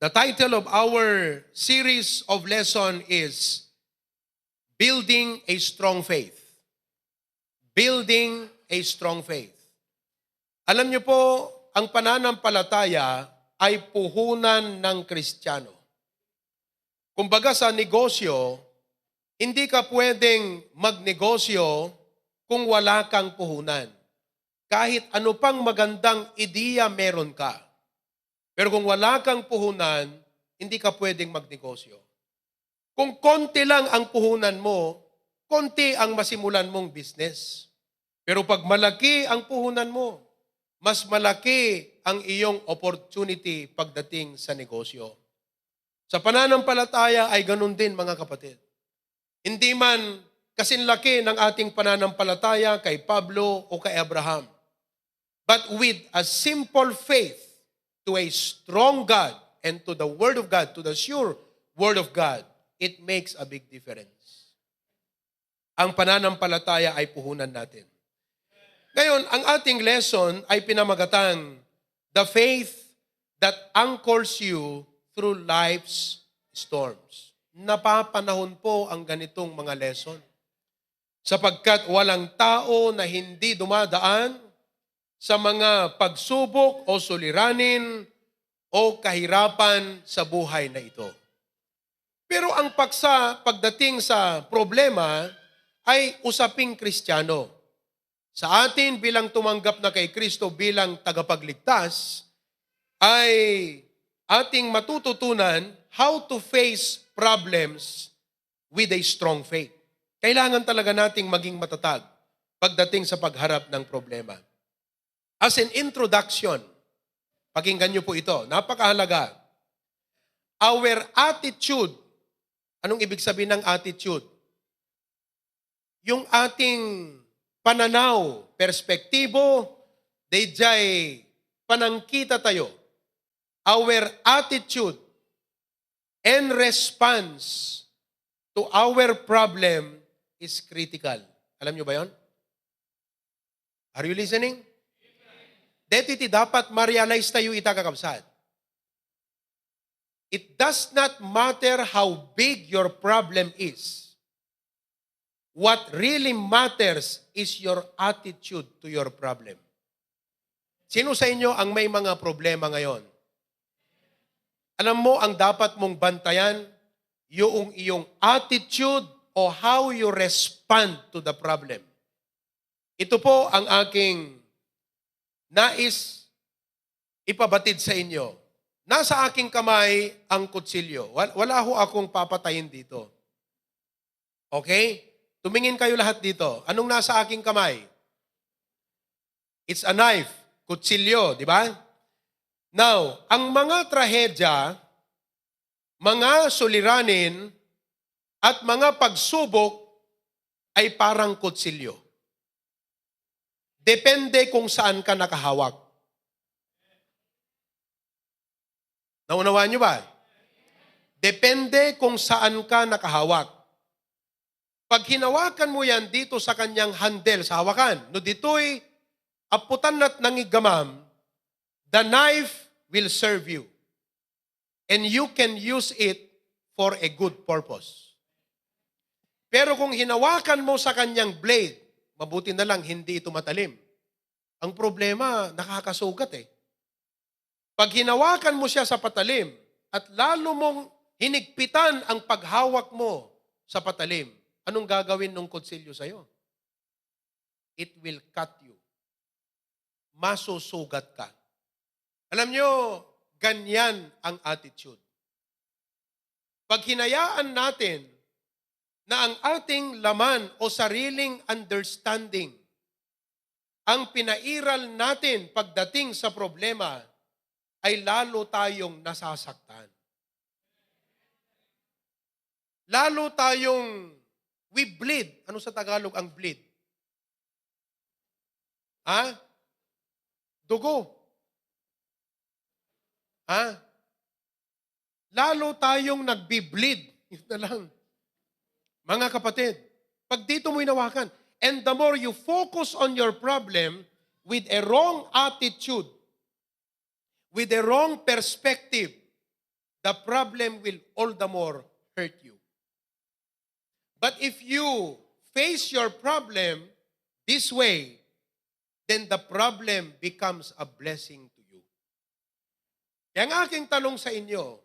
The title of our series of lesson is Building a Strong Faith. Building a Strong Faith. Alam niyo po, ang pananampalataya ay puhunan ng Kristiyano. Kumbaga sa negosyo, hindi ka pwedeng magnegosyo kung wala kang puhunan. Kahit ano pang magandang ideya meron ka. Pero kung wala kang puhunan, hindi ka pwedeng magnegosyo. Kung konti lang ang puhunan mo, konti ang masimulan mong business. Pero pag malaki ang puhunan mo, mas malaki ang iyong opportunity pagdating sa negosyo. Sa pananampalataya ay ganun din, mga kapatid. Hindi man kasinlaki ng ating pananampalataya kay Pablo o kay Abraham. But with a simple faith to a strong God and to the Word of God, to the sure Word of God, it makes a big difference. Ang pananampalataya ay puhunan natin. Ngayon, ang ating lesson ay pinamagatang the faith that anchors you through life's storms. Napapanahon po ang ganitong mga lesson. Sapagkat walang tao na hindi dumadaan sa mga pagsubok o suliranin o kahirapan sa buhay na ito. Pero ang paksa pagdating sa problema ay usaping Kristiyano. Sa atin bilang tumanggap na kay Kristo bilang tagapagligtas, ay ating matututunan how to face problems with a strong faith. Kailangan talaga nating maging matatag pagdating sa pagharap ng problema. As an introduction, pakinggan niyo po ito, napakahalaga. Our attitude, anong ibig sabihin ng attitude? Yung ating pananaw, perspektibo, dayjay panangkita tayo. Our attitude and response to our problem is critical. Alam niyo ba yon? Are you listening? Dito dapat ma-realize tayo kakabsat. It does not matter how big your problem is. What really matters is your attitude to your problem. Sino sa inyo ang may mga problema ngayon? Alam mo, ang dapat mong bantayan, yung iyong attitude o how you respond to the problem. Ito po ang aking nais ipabatid sa inyo. Nasa aking kamay ang kutsilyo. Wala ho akong papatayin dito. Okay? Tumingin kayo lahat dito. Anong nasa aking kamay? It's a knife. Kutsilyo, di ba? Now, ang mga trahedya, mga suliranin, at mga pagsubok ay parang kutsilyo. Depende kung saan ka nakahawak. Naunawaan niyo ba? Depende kung saan ka nakahawak. Pag hinawakan mo yan dito sa kanyang handle, sa hawakan, no dito'y aputan at nangigamam, the knife will serve you. And you can use it for a good purpose. Pero kung hinawakan mo sa kanyang blade, mabuti na lang hindi ito matalim. Ang problema, nakakasugat eh. Pag hinawakan mo siya sa patalim at lalo mong hinigpitan ang paghawak mo sa patalim, anong gagawin ng kutsilyo sa'yo? It will cut you. Masusugat ka. Alam nyo, ganyan ang attitude. Pag hinayaan natin na ang ating laman o sariling understanding ang pinairal natin pagdating sa problema, ay lalo tayong nasasaktan. Lalo tayong we bleed. Ano sa Tagalog ang bleed? Ha? Dugo. Ha? Lalo tayong nagbi-bleed. Yun na lang. Mga kapatid, pag dito mo hinawakan, and the more you focus on your problem with a wrong attitude, with a wrong perspective, the problem will all the more hurt you. But if you face your problem this way, then the problem becomes a blessing to you. Kaya ang aking tanong sa inyo,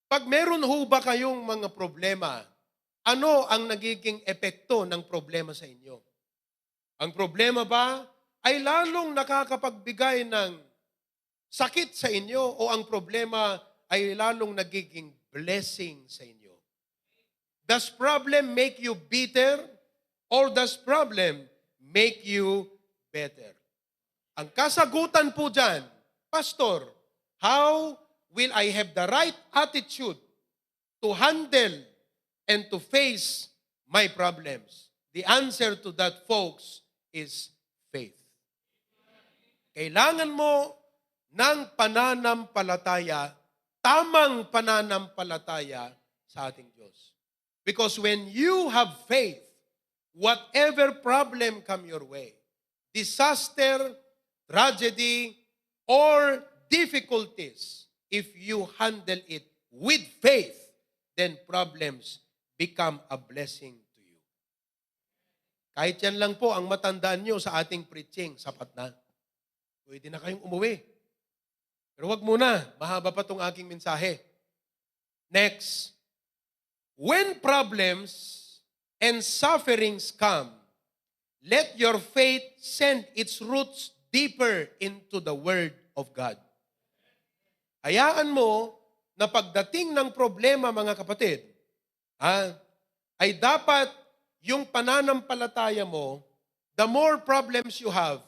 pag meron ho ba kayong mga problema, ano ang nagiging epekto ng problema sa inyo? Ang problema ba ay lalong nakakapagbigay ng sakit sa inyo o ang problema ay lalong nagiging blessing sa inyo? Does problem make you bitter or does problem make you better? Ang kasagutan po dyan, Pastor, how will I have the right attitude to handle and to face my problems? The answer to that, folks, is faith. Kailangan mo ng pananampalataya, tamang pananampalataya sa ating Diyos. Because when you have faith, whatever problem come your way, disaster, tragedy, or difficulties, if you handle it with faith, then problems become a blessing to you. Kahit yan lang po ang matandaan nyo sa ating preaching, sapat na. Pwede na kayong umuwi. Pero wag muna, mahaba pa itong aking mensahe. Next, when problems and sufferings come, let your faith send its roots deeper into the Word of God. Hayaan mo na pagdating ng problema, mga kapatid, ay dapat yung pananampalataya mo, the more problems you have,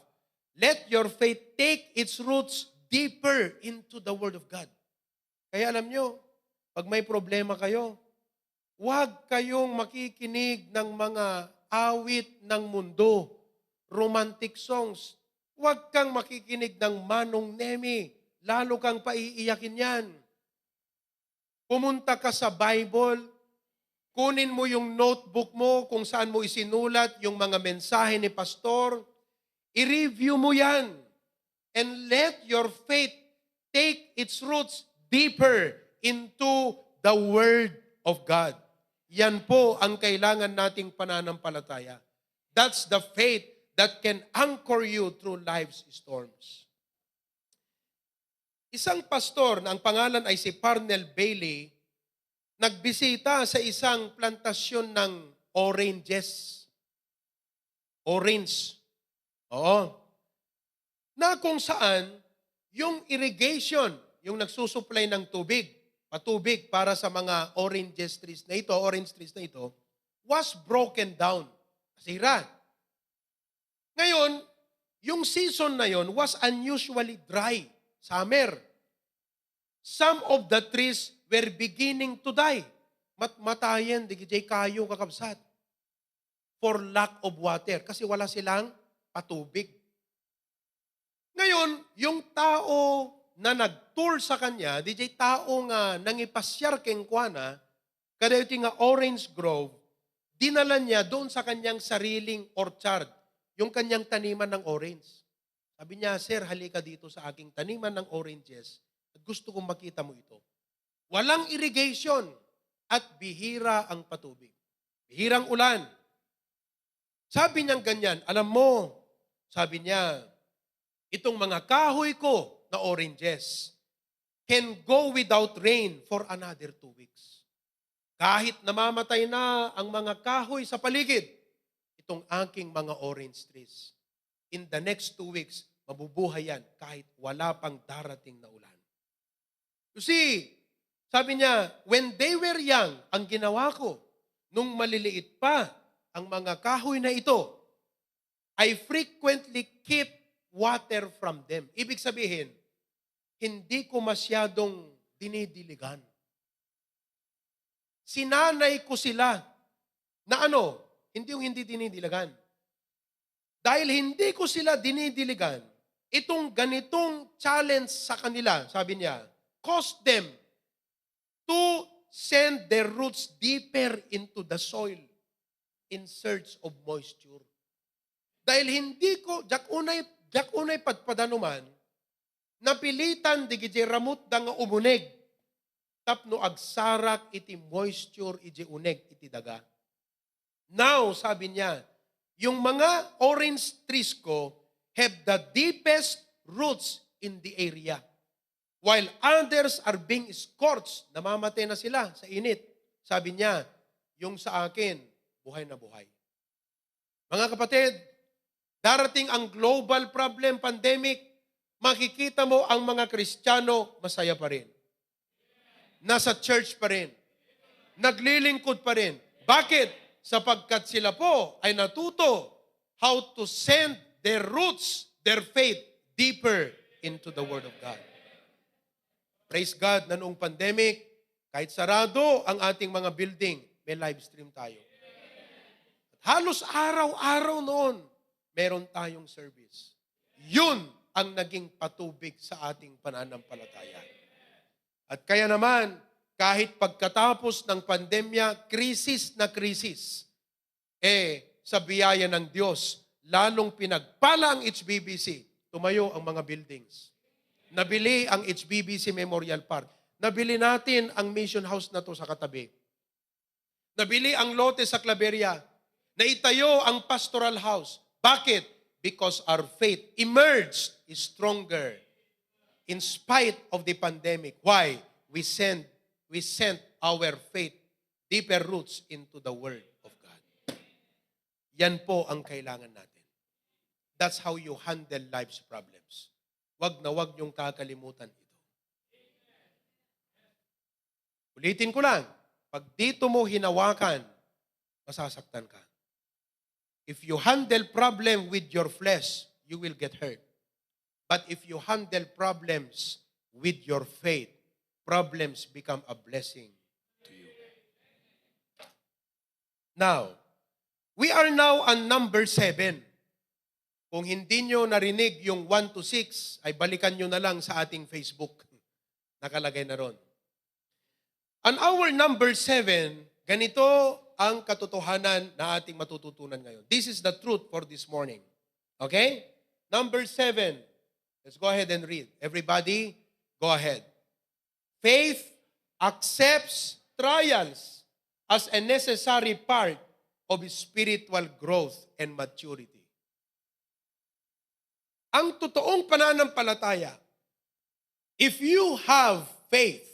let your faith take its roots deeper into the Word of God. Kaya alam nyo, pag may problema kayo, huwag kayong makikinig ng mga awit ng mundo, romantic songs. Huwag kang makikinig ng Manong Nemi. Lalo kang paiiyakin yan. Pumunta ka sa Bible, kunin mo yung notebook mo kung saan mo isinulat yung mga mensahe ni Pastor, i-review mo yan, and let your faith take its roots deeper into the Word of God. Yan po ang kailangan nating pananampalataya. That's the faith that can anchor you through life's storms. Isang pastor na ang pangalan ay si Parnell Bailey, nagbisita sa isang plantasyon ng oranges. Orange. Oo. Na kung saan yung irrigation, yung nagsusupply ng tubig, patubig para sa mga orange trees na ito, was broken down. Nasira. Ngayon, yung season na yon was unusually dry. Summer. Some of the trees were beginning to die. Matayen, digijay kayo kakabsat. For lack of water. Kasi wala silang patubig. Ngayon, yung tao na nag-tour sa kanya, DJ tao nga nangipasyar keng kuana, kada ito nga orange grove, dinala niya doon sa kanyang sariling orchard, yung kanyang taniman ng orange. Sabi niya, "Sir, halika dito sa aking taniman ng oranges at gusto kong makita mo ito. Walang irrigation at bihira ang patubig. Bihirang ulan." Sabi niyang ganyan, "Alam mo," sabi niya, "itong mga kahoy ko na oranges can go without rain for another 2 weeks. Kahit namamatay na ang mga kahoy sa paligid, itong aking mga orange trees, in the next 2 weeks, mabubuhay yan kahit wala pang darating na ulan." You see, sabi niya, when they were young, ang ginawa ko, nung maliliit pa ang mga kahoy na ito, I frequently keep water from them. Ibig sabihin, hindi ko masyadong dinidiligan. Sinanay ko sila na hindi dinidiligan. Dahil hindi ko sila dinidiligan, itong ganitong challenge sa kanila, sabi niya, caused them to send their roots deeper into the soil in search of moisture. Dahil hindi ko, jak unay padpadanuman, napilitan di giti ramot da nga umunig. tapno agsarak iti moisture iti uneg iti daga. Now, sabi niya, yung mga orange trees ko have the deepest roots in the area. While others are being scorched, namamatay na sila sa init. Sabi niya, yung sa akin, buhay na buhay. Mga kapatid, darating ang global problem, pandemic, makikita mo ang mga Kristiyano, masaya pa rin. Nasa church pa rin. Naglilingkod pa rin. Bakit? Sapagkat sila po ay natuto how to send their roots, their faith, deeper into the Word of God. Praise God na noong pandemic, kahit sarado ang ating mga building, may live stream tayo. At halos araw-araw noon, meron tayong service. Yun ang naging patubig sa ating pananampalataya. At kaya naman, kahit pagkatapos ng pandemya, krisis na krisis, sa biyaya ng Diyos, lalong pinagpala ang HBBC, tumayo ang mga buildings. Nabili ang HBBC Memorial Park. Nabili natin ang mission house na to sa katabi. Nabili ang lote sa Claveria. Naitayo ang pastoral house. Bakit? Because our faith emerged stronger in spite of the pandemic. Why? We sent our faith deeper roots into the Word of God. Yan po ang kailangan natin. That's how you handle life's problems. Wag na wag niyong kakalimutan ito. Ulitin ko lang, pag dito mo hinawakan, masasaktan ka. If you handle problem with your flesh, you will get hurt. But if you handle problems with your faith, problems become a blessing to you. Now, we are now on number 7. Kung hindi nyo narinig yung 1 to 6, ay balikan nyo na lang sa ating Facebook. Nakalagay na ron. On our number 7, ganito ang katotohanan na ating matututunan ngayon. This is the truth for this morning. Okay? Number 7. Let's go ahead and read. Everybody, go ahead. Faith accepts trials as a necessary part of spiritual growth and maturity. Ang totoong pananampalataya, if you have faith,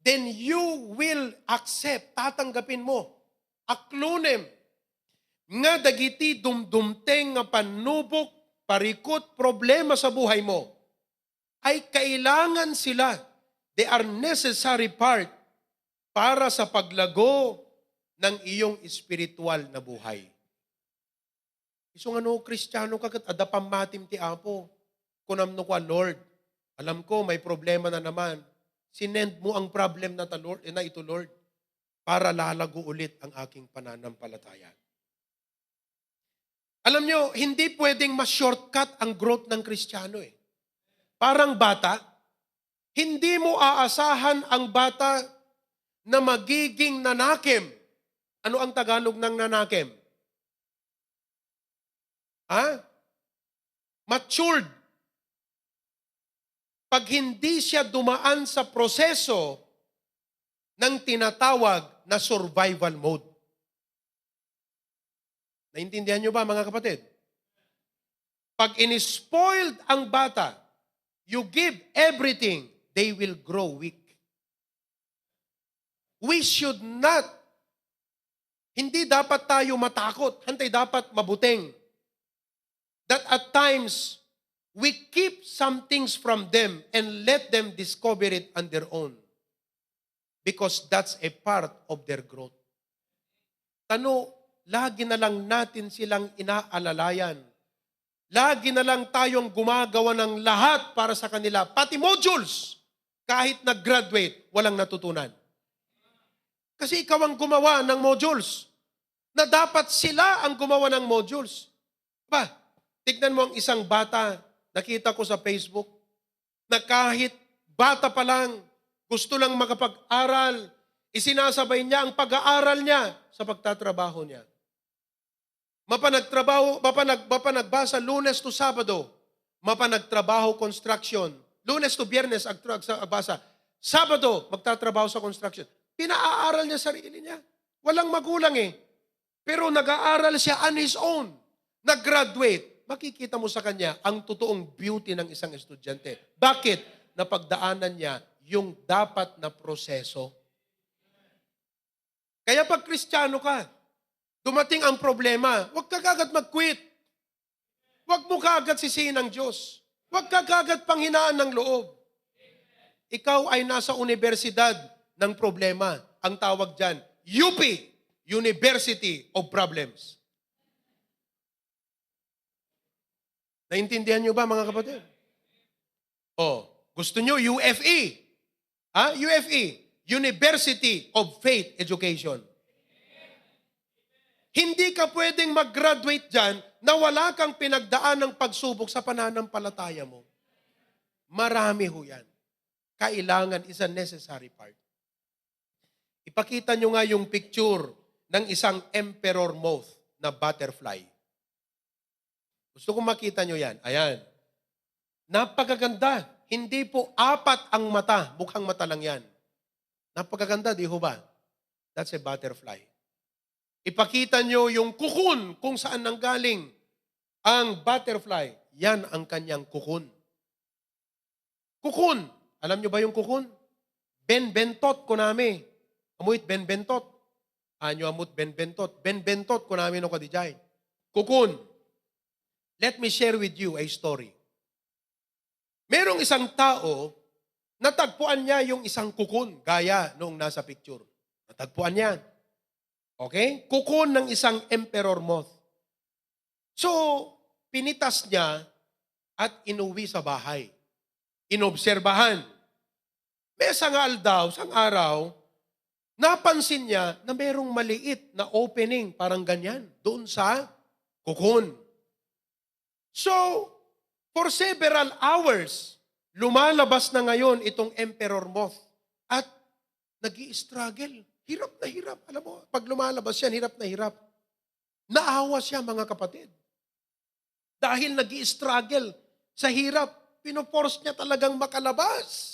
then you will accept, tatanggapin mo, aklunem, nga dagiti dumdumteng nga panubok, parikot, problema sa buhay mo, ay kailangan sila. They are necessary part para sa paglago ng iyong spiritual na buhay. Isong Kristiyano ka kat adapam matim ti Apo. Kunamno ko, Lord, alam ko may problema na naman. Sinend mo ang problem na ito, Lord, para lalago ulit ang aking pananampalataya. Alam nyo, hindi pwedeng ma-shortcut ang growth ng Kristiyano eh. Parang bata, hindi mo aasahan ang bata na magiging nanakim. Ano ang Tagalog ng nanakim? Matured. Pag hindi siya dumaan sa proseso ng tinatawag na survival mode. Naintindihan nyo ba, mga kapatid? Pag in-spoiled ang bata, you give everything, they will grow weak. We should not, hindi dapat tayo matakot, hantay dapat mabuting. That at times, we keep some things from them and let them discover it on their own. Because that's a part of their growth. Lagi na lang natin silang inaalalayan. Lagi na lang tayong gumagawa ng lahat para sa kanila. Pati modules, kahit nag-graduate, walang natutunan. Kasi ikaw ang gumawa ng modules. Na dapat sila ang gumawa ng modules. Tignan mo ang isang bata, nakita ko sa Facebook, na kahit bata pa lang, gusto lang makapag-aral, isinasabay niya ang pag-aaral niya sa pagtatrabaho niya. Mapanagtrabaho, Lunes to Sabado. Mapanagtrabaho construction. Lunes to Biyernes agbasa. Sabado, magtatrabaho sa construction. Pinaaral niya sarili niya. Walang magulang eh. Pero nag-aaral siya on his own. Nag-graduate. Makikita mo sa kanya ang totoong beauty ng isang estudyante. Bakit? Napagdaanan niya yung dapat na proseso. Kaya pag Kristiyano ka, dumating ang problema, huwag ka kagad mag-quit. Huwag mo kagad sisihin ang Diyos. Huwag ka kagad panghinaan ng loob. Ikaw ay nasa universidad ng problema. Ang tawag dyan, UP, University of Problems. Naintindihan nyo ba mga kapatid? Gusto nyo UFE? UFE, University of Faith Education. Hindi ka pwedeng mag-graduate dyan na wala kang pinagdaan ng pagsubok sa pananampalataya mo. Marami ho yan. Kailangan is a necessary part. Ipakita nyo nga yung picture ng isang emperor moth na butterfly. Gusto kong makita nyo yan. Ayan. Napakaganda. Hindi po 4 ang mata. Mukhang mata lang yan. Napakaganda, di ho ba? That's a butterfly. Ipakita nyo yung kukun kung saan nanggaling ang butterfly. Yan ang kanyang kukun. Kukun. Alam nyo ba yung kukun? Ben-bentot ko namin. Amuit ben-bentot. Anyo amut ben-bentot. Ben-bentot ko namin ako dijay. Kukun. Let me share with you a story. Merong isang tao, natagpuan niya yung isang kukun, gaya noong nasa picture. Natagpuan niya. Okay? Kukun ng isang emperor moth. So, pinitas niya at inuwi sa bahay. Inobserbahan. May sangal daw, sang araw, napansin niya na merong maliit na opening, parang ganyan, doon sa kukun. So, for several hours, lumalabas na ngayon itong emperor moth at nag-i-struggle. Hirap na hirap. Alam mo, pag lumalabas yan, hirap na hirap. Naawa siya, mga kapatid. Dahil nag-i-struggle sa hirap, pinoforce niya talagang makalabas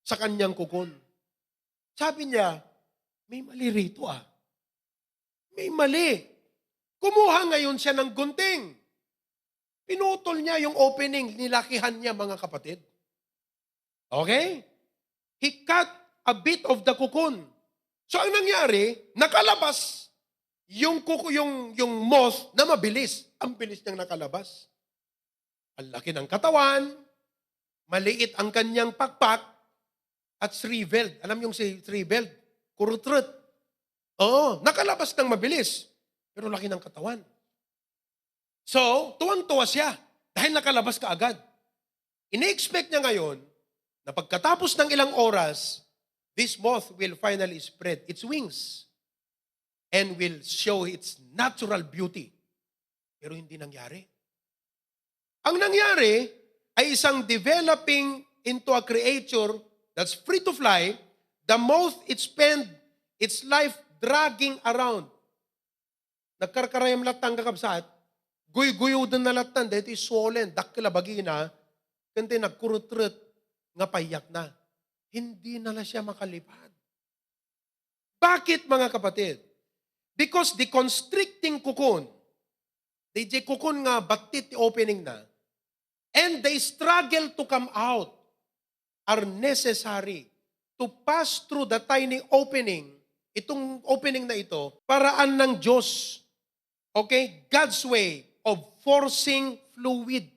sa kanyang kukun. Sabi niya, may mali rito ah. May mali. Kumuha ngayon siya ng gunting. Pinutol niya yung opening, nilakihan niya mga kapatid. Okay? He cut a bit of the cocoon. So ang nangyari, nakalabas yung moth na mabilis. Ang bilis niyang nakalabas. Ang laki ng katawan, maliit ang kanyang pakpak, at shriveled. Alam yung shriveled? Kurutrut. Oo, nakalabas ng mabilis. Pero laki ng katawan. So, tuwang-tuwa siya dahil nakalabas ka agad. Ine-expect niya ngayon na pagkatapos ng ilang oras, this moth will finally spread its wings and will show its natural beauty. Pero hindi nangyari. Ang nangyari ay isang developing into a creature that's free to fly. The moth, it spend its life dragging around. Nagkarkarayam latang kakabsat, guy-guyo din na latang, dito is swollen, dakila bagina, kundi nagkurutrut, nga payak na. Hindi na siya makalipad. Bakit mga kapatid? Because the constricting cocoon, the cocoon nga batit opening na, and they struggle to come out, are necessary to pass through the tiny opening, itong opening na ito, paraan ng Diyos. Okay? God's way of forcing fluid.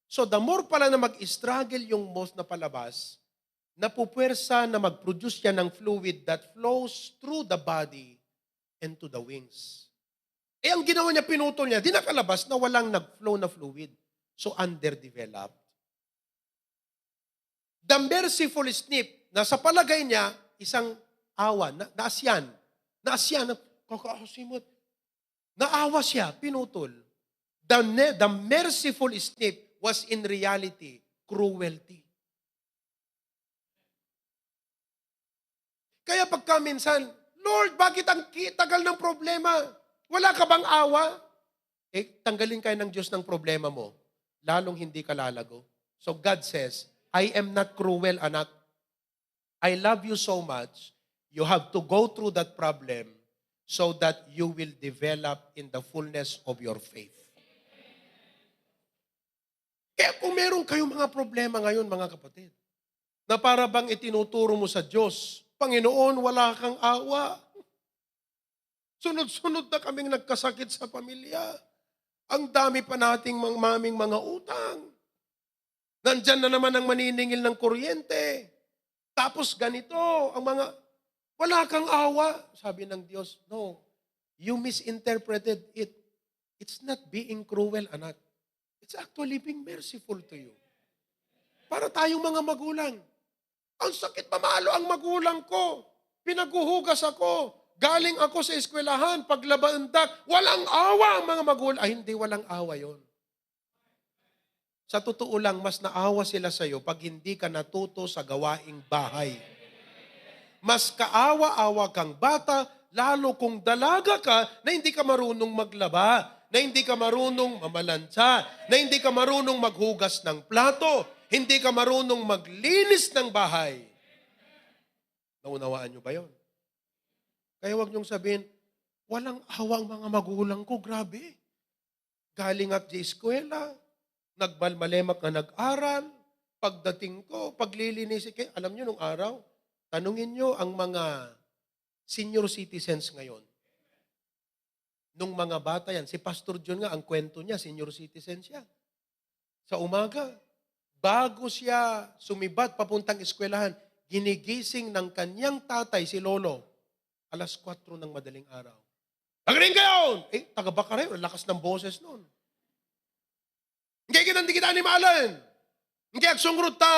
So the more pala na mag-struggle yung moth na palabas, napupwersa na mag-produce yan ng fluid that flows through the body and to the wings. Ang ginawa niya, pinutol niya, di nakalabas na walang nag-flow na fluid. So underdeveloped. The merciful snip, na sa palagay niya, isang awa, naasyan, kakaasimot. Naawa siya, pinutol. The merciful snip was in reality cruelty. Kaya pagka minsan, Lord, bakit ang tagal ng problema? Wala ka bang awa? Tanggalin kayo ng Diyos ng problema mo. Lalong hindi ka lalago. So God says, I am not cruel, anak. I love you so much, you have to go through that problem so that you will develop in the fullness of your faith. Kaya kung meron kayong mga problema ngayon, mga kapatid, na para bang itinuturo mo sa Diyos, Panginoon, wala kang awa. Sunod-sunod na kaming nagkasakit sa pamilya. Ang dami pa nating maming mga utang. Nandyan na naman ang maniningil ng kuryente. Tapos ganito, ang mga, wala kang awa. Sabi ng Diyos, no, you misinterpreted it. It's not being cruel, anak. It's actually being merciful to you. Para tayong mga magulang. Ang sakit mamalo ang magulang ko. Pinaguhugas ako. Galing ako sa eskwelahan, paglabandak. Walang awa ang mga magulang. Ay, hindi, walang awa yon. Sa totoo lang, mas naawa sila sa iyo pag hindi ka natuto sa gawaing bahay. Mas kaawa-awa kang bata, lalo kung dalaga ka na hindi ka marunong maglaba, na hindi ka marunong mamalantsa, na hindi ka marunong maghugas ng plato, hindi ka marunong maglinis ng bahay. Naunawaan niyo ba yon? Kaya huwag niyong sabihin, walang awa ang mga magulang ko, grabe. Galing at di eskwela, nagbalmalemak na nag-aral, pagdating ko, paglilinis, alam niyo nung araw, tanungin niyo ang mga senior citizens ngayon. Nung mga bata yan, si Pastor John nga, ang kwento niya, senior citizen siya. Sa umaga, bago siya sumibat papuntang eskwelahan, ginigising ng kanyang tatay, si Lolo, alas 4 ng madaling araw. Magaling kayo! Taga-Bacareo, lakas ng boses noon. Hindi kita animalan. Hindi agsungrot ta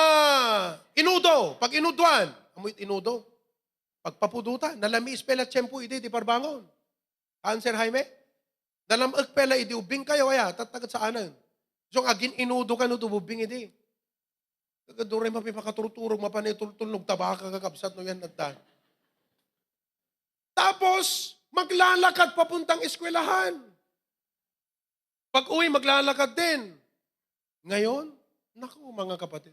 inudo. Pag inuduan, amoy inudo. Pagpapuduta, nalami ispela tiyempo idi, di parbangon. Answer, Jaime? Nalamag pela idi, ubing kayo, kaya, tatagat sa anan. So, agin inudo ka no, tububing idi. Kagaduray mapipakaturturog, mapanitultulnog, tabaka kakapsat no yan nagtan. Tapos, maglalakad papuntang eskwelahan. Pag uwi, maglalakad din. Ngayon, naku mga kapatid,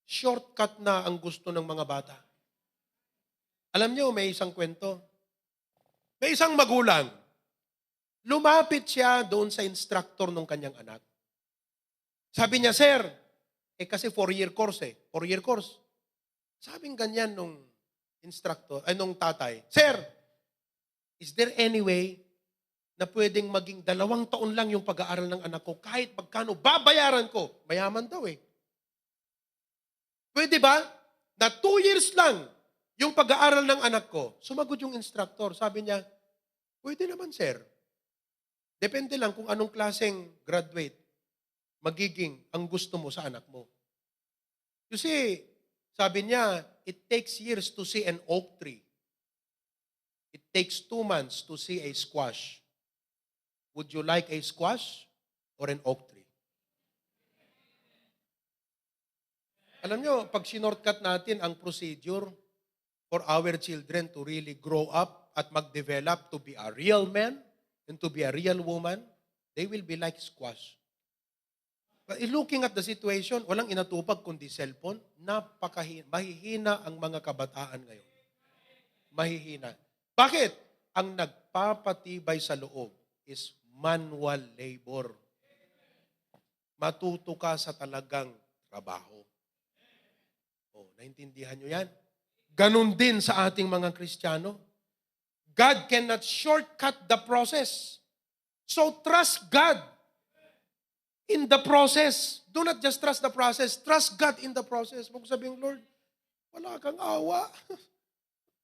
shortcut na ang gusto ng mga bata. Alam niyo, may isang kwento. May isang magulang. Lumapit siya doon sa instructor ng kanyang anak. Sabi niya, sir, kasi 4-year course 4-year course. Sabing ganyan nung instructor, nung tatay, sir, is there any way na pwedeng maging 2 taon lang yung pag-aaral ng anak ko kahit magkano babayaran ko? Mayaman daw Pwede ba na 2 years lang yung pag-aaral ng anak ko? Sumagot yung instructor. Sabi niya, pwede naman sir. Depende lang kung anong klaseng graduate magiging ang gusto mo sa anak mo. You see, sabi niya, it takes years to see an oak tree. It takes 2 months to see a squash. Would you like a squash or an oak tree? Alam nyo, pag sinortcut natin ang procedure for our children to really grow up at mag-develop to be a real man and to be a real woman, they will be like squash. But looking at the situation, walang inatupag kundi cellphone, mahihina ang mga kabataan ngayon. Mahihina. Bakit? Ang nagpapatibay sa loob is manual labor. Matuto ka sa talagang trabaho. Naintindihan nyo yan? Ganon din sa ating mga Kristiyano. God cannot shortcut the process. So trust God in the process. Do not just trust the process. Trust God in the process. Huwag sabihin, Lord, wala kang awa.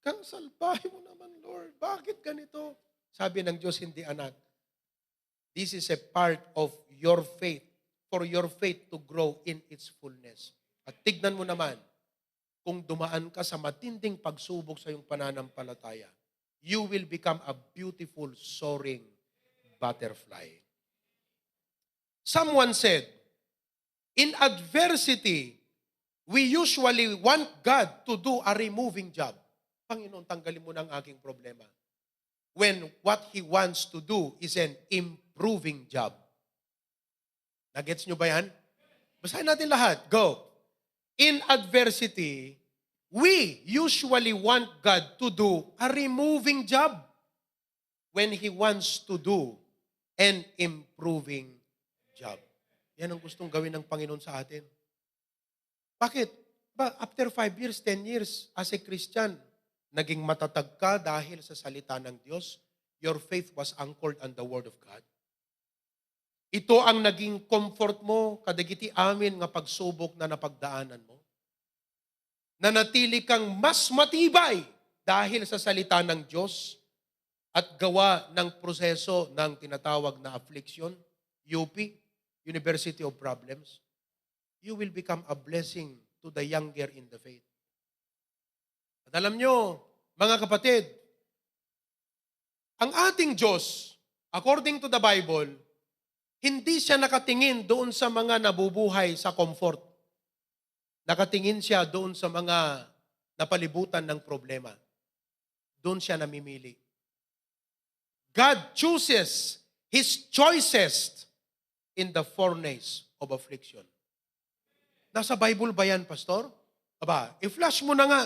Kang salbahe mo naman, Lord. Bakit ganito? Sabi ng Diyos, hindi anak. This is a part of your faith, for your faith to grow in its fullness. At tignan mo naman, kung dumaan ka sa matinding pagsubok sa iyong pananampalataya, you will become a beautiful soaring butterfly. Someone said, in adversity, we usually want God to do a removing job. Panginoon, tanggalin mo na ang aking problema. When what He wants to do is an improving job. Nagets nyo ba yan? Basahin natin lahat. Go. In adversity, We usually want God to do a removing job when He wants to do an improving job. Yan ang gustong gawin ng Panginoon sa atin. Bakit? After 5 years, 10 years, as a Christian, naging matatag ka dahil sa salita ng Diyos. Your faith was anchored on the Word of God. Ito ang naging comfort mo, kadagiti amin nga pagsubok na napagdaanan mo. Nanatili kang mas matibay dahil sa salita ng Diyos at gawa ng proseso ng tinatawag na affliction, UP, University of Problems. You will become a blessing to the younger in the faith. At alam nyo, mga kapatid, ang ating Diyos, according to the Bible, hindi siya nakatingin doon sa mga nabubuhay sa comfort. Nakatingin siya doon sa mga napalibutan ng problema. Doon siya namimili. God chooses His choices in the furnace of affliction. Nasa Bible ba yan, Pastor? Aba, i-flash mo na nga,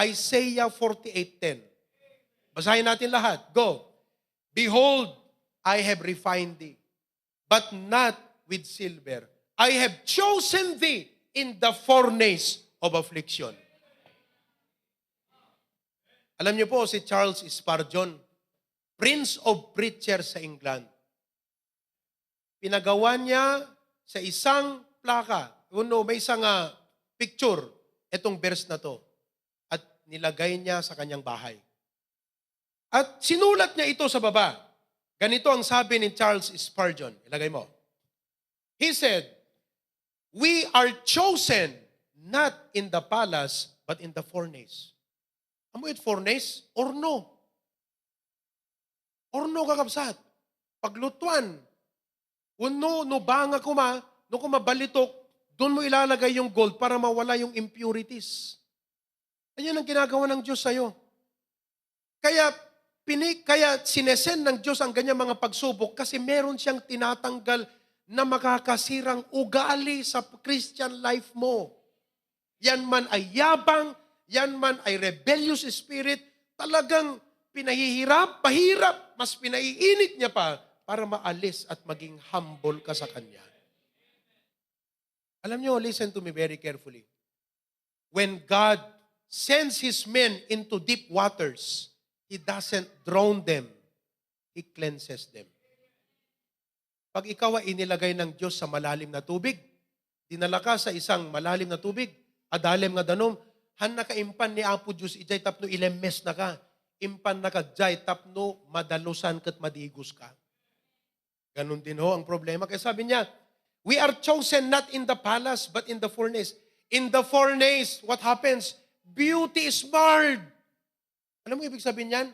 Isaiah 48:10. Basahin natin lahat. Go. Behold, I have refined thee, but not with silver. I have chosen thee in the furnace of affliction. Alam niyo po, si Charles Spurgeon, Prince of Preachers sa England, pinagawa niya sa isang plaka, may isang picture, itong verse na to, at nilagay niya sa kanyang bahay. At sinulat niya ito sa baba. Ganito ang sabi ni Charles Spurgeon. Ilagay mo. He said, we are chosen not in the palace, but in the furnace. Amo it furnace? Orno. Orno kakabsat. Paglutuan. Uno, no banga kuma, no kumabalitok, doon mo ilalagay yung gold para mawala yung impurities. Ayan ang ginagawa ng Diyos sa'yo. Kaya sinesen ng Diyos ang ganyang mga pagsubok kasi meron siyang tinatanggal na makakasirang ugali sa Christian life mo. Yan man ay yabang, yan man ay rebellious spirit, talagang mahirap, mas pinaiinit niya pa para maalis at maging humble ka sa Kanya. Alam niyo, listen to me very carefully. When God sends His men into deep waters, He doesn't drown them. He cleanses them. Pag ikaw ay inilagay ng Diyos sa malalim na tubig, dinala ka sa isang malalim na tubig, adalim nga danom, han nakaimpan ni Apo Diyos, ijay tapno ilemes na ka. Impan na ka, jay tapno madalusan kat madigos ka. Ganon din ho ang problema. Kaya sabi niya, we are chosen not in the palace, but in the furnace. In the furnace, what happens? Beauty is marred. Alam mo ibig sabihin yan?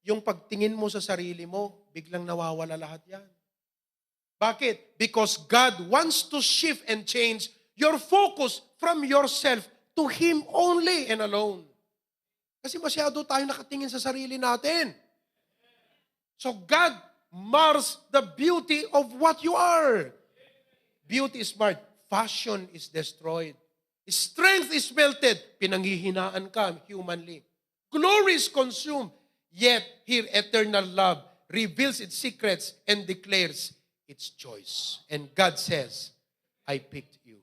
Yung pagtingin mo sa sarili mo, biglang nawawala lahat yan. Bakit? Because God wants to shift and change your focus from yourself to Him only and alone. Kasi masyado tayo nakatingin sa sarili natin. So God mars the beauty of what you are. Beauty is marred. Fashion is destroyed. Strength is melted. Pinanghihinaan ka humanly. Glory is consumed. Yet, here eternal love reveals its secrets and declares its choice. And God says, I picked you.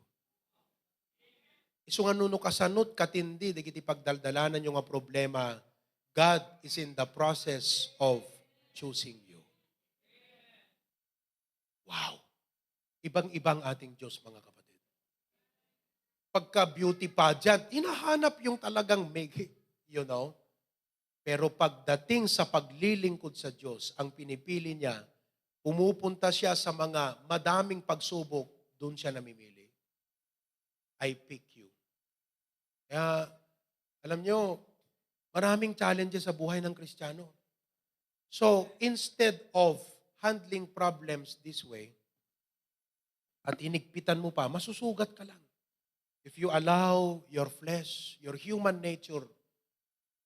Iso nga nuno kasanot, katindi, di kiti pagdaldalanan yung nga problema, God is in the process of choosing you. Wow. Ibang-ibang ating Diyos, mga kapatid. Pagka beauty pageant, hinahanap yung talagang you know. Pero pagdating sa paglilingkod sa Diyos, ang pinipili niya, pumupunta siya sa mga madaming pagsubok, doon siya namimili. I pick you. Kaya, alam nyo, maraming challenges sa buhay ng Kristiyano. So, instead of handling problems this way, at inigpitan mo pa, masusugat ka lang. If you allow your flesh, your human nature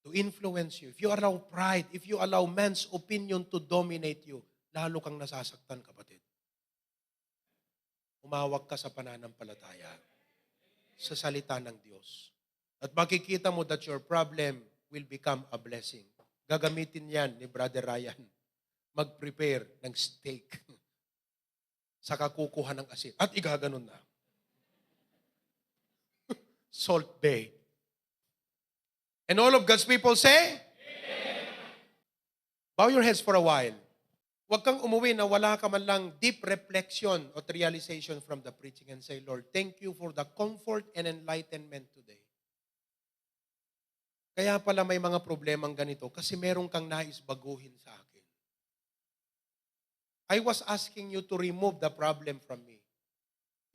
to influence you, if you allow pride, if you allow man's opinion to dominate you, lalo kang nasasaktan, kapatid. Umawag ka sa pananampalataya, sa salita ng Diyos. At makikita mo that your problem will become a blessing. Gagamitin yan ni Brother Ryan. Mag-prepare ng steak. Saka kukuha ng asin. At igaganon na. Salt Bay. And all of God's people say? Amen. Bow your heads for a while. Huwag kang umuwi na wala ka man lang deep reflection or realization from the preaching and say, Lord, thank you for the comfort and enlightenment today. Kaya pala may mga problemang ganito kasi meron kang nais baguhin sa akin. I was asking you to remove the problem from me.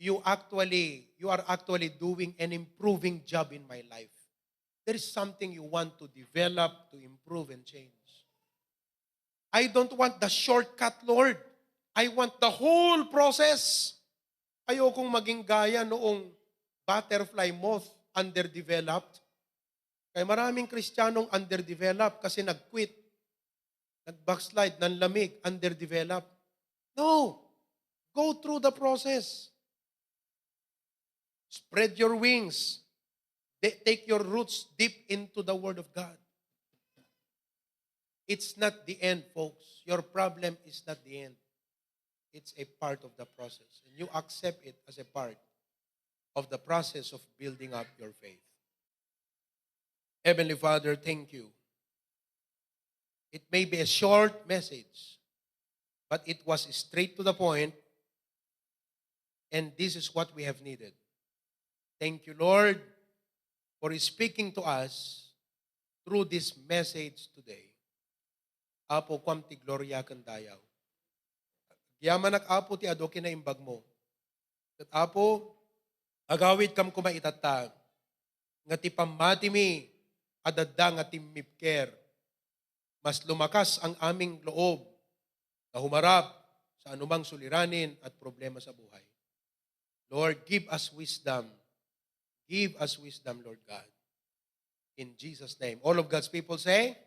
You are actually doing an improving job in my life. There is something you want to develop, to improve, and change. I don't want the shortcut, Lord. I want the whole process. Ayokong maging gaya noong butterfly moth, underdeveloped. Kaya maraming Kristiyanong underdeveloped kasi nag-quit, nag-backslide, nanlamig, underdeveloped. No. Go through the process. Spread your wings. Take your roots deep into the Word of God. It's not the end, folks. Your problem is not the end. It's a part of the process. And you accept it as a part of the process of building up your faith. Heavenly Father, thank you. It may be a short message, but it was straight to the point, and this is what we have needed. Thank you, Lord, for speaking to us through this message today. Apo kwam ti gloria kan dayaw. Yaman ak apo ti ado kinaimbag mo. At apo, agawid kam kumaitata, nga ti pamati mi, adadda nga ti mipker, mas lumakas ang aming loob na humarap sa anumang suliranin at problema sa buhay. Lord, give us wisdom. Give us wisdom, Lord God. In Jesus' name. All of God's people say,